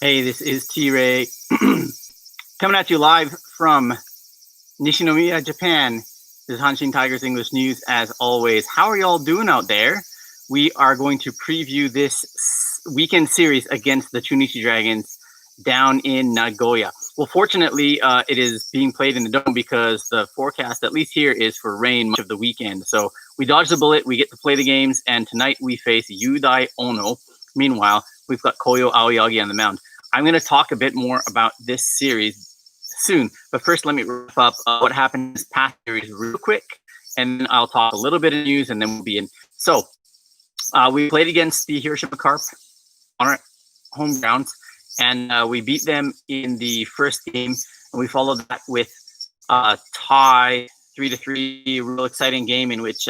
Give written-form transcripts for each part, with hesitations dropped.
Hey, this is T-Ray coming at you live from Nishinomiya, Japan. This is Hanshin Tigers English News as always. How are y'all doing out there? We are going to preview this weekend series against the Chunichi Dragons down in Nagoya. Well, fortunately, it is being played in the dome because the forecast, at least here, is for rain much of the weekend. So we dodged the bullet. We get to play the games, and tonight we face Yudai Ono. Meanwhile, we've got Koyo Aoyagi on the mound. I'm going to talk a bit more about this series soon, but first let me wrap up what happened this past series real quick, and then I'll talk a little bit of news, and then we'll be in. So we played against the Hiroshima Carp on our home grounds, and we beat them in the first game, and we followed that with a tie 3-3, real exciting game in which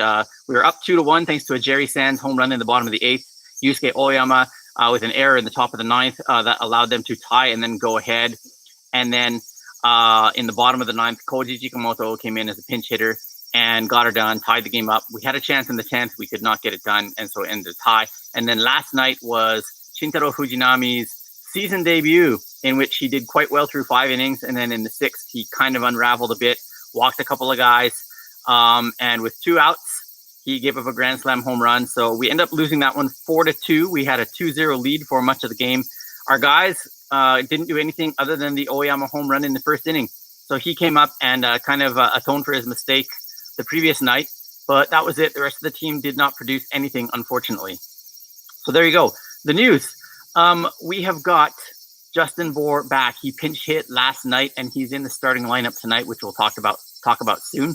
we were up 2-1 thanks to a Jerry Sands home run in the bottom of the 8th. Yusuke Oyama with an error in the top of the 9th that allowed them to tie and then go ahead. And then in the bottom of the 9th, Koji Chikamoto came in as a pinch hitter and got her done, tied the game up. We had a chance in the 10th. We could not get it done, and so it ended a tie. And then last night was Shintaro Fujinami's season debut, in which he did quite well through 5 innings. And then in the 6th, he kind of unraveled a bit, walked a couple of guys, and with 2 outs, he gave up a grand slam home run. So we end up losing that one 4-2. We had a 2-0 lead for much of the game. Our guys didn't do anything other than the Oyama home run in the first inning. So he came up and kind of atoned for his mistake the previous night. But that was it. The rest of the team did not produce anything, unfortunately. So there you go. The news. We have got Justin Bohr back. He pinch hit last night, and he's in the starting lineup tonight, which we'll talk about soon.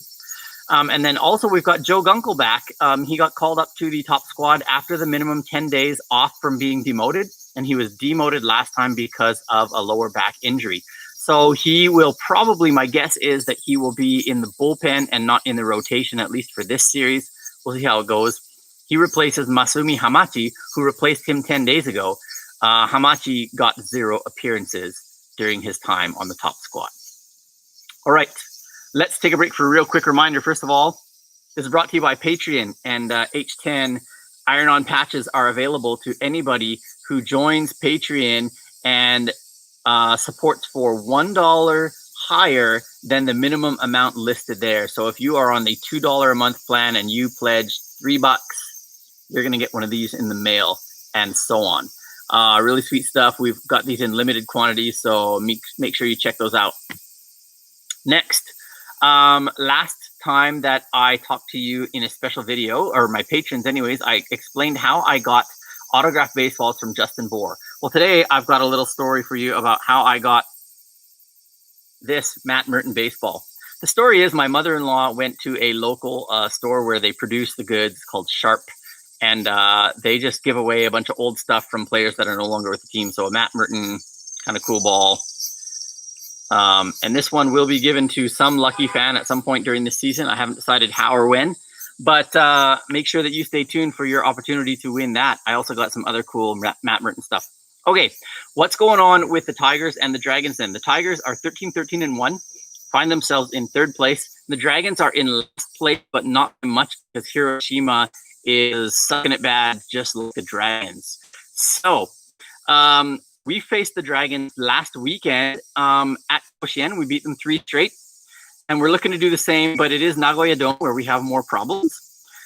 And then also we've got Joe Gunkel back. He got called up to the top squad after the minimum 10 days off from being demoted. And he was demoted last time because of a lower back injury. So he will probably, my guess is that he will be in the bullpen and not in the rotation, at least for this series. We'll see how it goes. He replaces Masumi Hamachi, who replaced him 10 days ago. Hamachi got 0 appearances during his time on the top squad. All right. Let's take a break for a real quick reminder. First of all, this is brought to you by Patreon, and H10 iron-on patches are available to anybody who joins Patreon and supports for $1 higher than the minimum amount listed there. So if you are on the $2 a month plan and you pledge $3, you're going to get one of these in the mail, and so on. Really sweet stuff. We've got these in limited quantities, so make sure you check those out. Next. Last time that I talked to you in a special video, or my patrons anyways, I explained how I got autographed baseballs from Justin Bohr. Well, today I've got a little story for you about how I got this Matt Merton baseball. The story is my mother-in-law went to a local store where they produce the goods called Sharp, and they just give away a bunch of old stuff from players that are no longer with the team. So a Matt Merton kind of cool ball. And this one will be given to some lucky fan at some point during this season. I haven't decided how or when, but make sure that you stay tuned for your opportunity to win that. I also got some other cool Matt Merton stuff. Okay, what's going on with the Tigers and the Dragons then? The Tigers are 13-13-1, find themselves in 3rd place. The Dragons are in last place, but not much because Hiroshima is sucking it bad, just like the Dragons. So, we faced the Dragons last weekend at Koshien. We beat them 3 straight. And we're looking to do the same, but it is Nagoya Dome where we have more problems.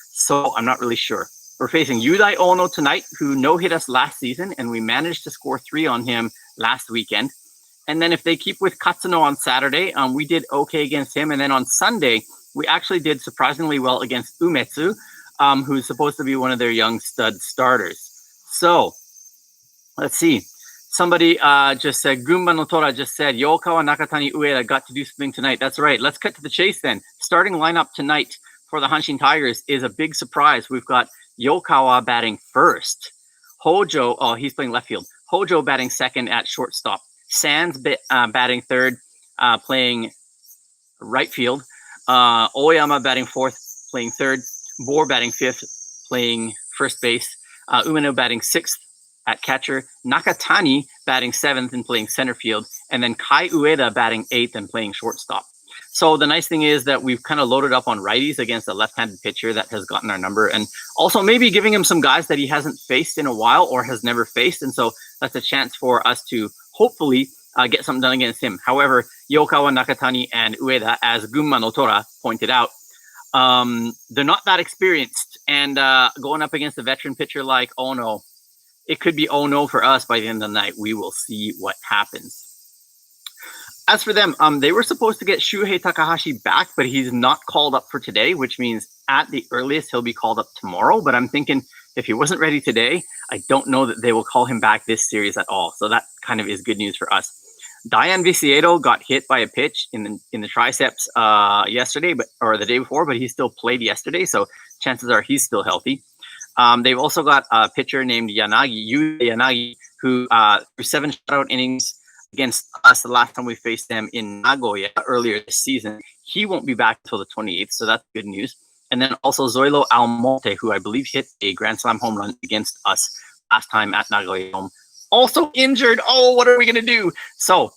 So I'm not really sure. We're facing Yudai Ono tonight, who no-hit us last season, and we managed to score 3 on him last weekend. And then if they keep with Katsuno on Saturday, we did okay against him. And then on Sunday, we actually did surprisingly well against Umetsu, who's supposed to be one of their young stud starters. So let's see. Somebody just said, Gunma no Tora just said, Yokawa Nakatani Ueda got to do something tonight. That's right. Let's cut to the chase then. Starting lineup tonight for the Hanshin Tigers is a big surprise. We've got Yokawa batting first. Hojo, he's playing left field. Hojo batting second at shortstop. Sands batting third, playing right field. Oyama batting fourth, playing third. Bohr batting fifth, playing first base. Umeno batting sixth at catcher. Nakatani batting seventh and playing center field. And then Kai Ueda batting eighth and playing shortstop. So the nice thing is that we've kind of loaded up on righties against a left-handed pitcher that has gotten our number, and also maybe giving him some guys that he hasn't faced in a while or has never faced. And so that's a chance for us to hopefully get something done against him. However, Yokawa, Nakatani, and Ueda, as Gunma no Tora pointed out, they're not that experienced. And going up against a veteran pitcher like Ono, it could be oh no for us by the end of the night. We will see what happens. As for them, they were supposed to get Shuhei Takahashi back, but he's not called up for today, which means at the earliest he'll be called up tomorrow. But I'm thinking if he wasn't ready today, I don't know that they will call him back this series at all. So that kind of is good news for us. Diane Viciedo got hit by a pitch in the triceps yesterday, or the day before, but he still played yesterday. So chances are he's still healthy. They've also got a pitcher named Yuya Yanagi, who threw 7 shutout innings against us the last time we faced them in Nagoya earlier this season. He won't be back until the 28th, so that's good news. And then also Zoilo Almonte, who I believe hit a Grand Slam home run against us last time at Nagoya Dome, also injured. Oh, what are we going to do? So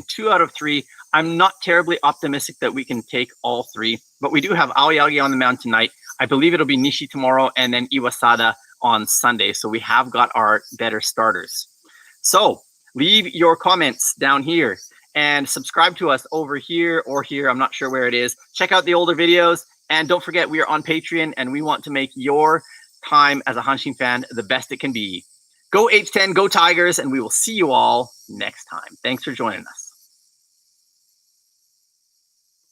2 out of 3. I'm not terribly optimistic that we can take all 3, but we do have Aoyagi on the mound tonight. I believe it'll be Nishi tomorrow and then Iwasada on Sunday. So we have got our better starters. So leave your comments down here and subscribe to us over here or here. I'm not sure where it is. Check out the older videos. And don't forget, we are on Patreon and we want to make your time as a Hanshin fan the best it can be. Go H10, go Tigers, and we will see you all next time. Thanks for joining us.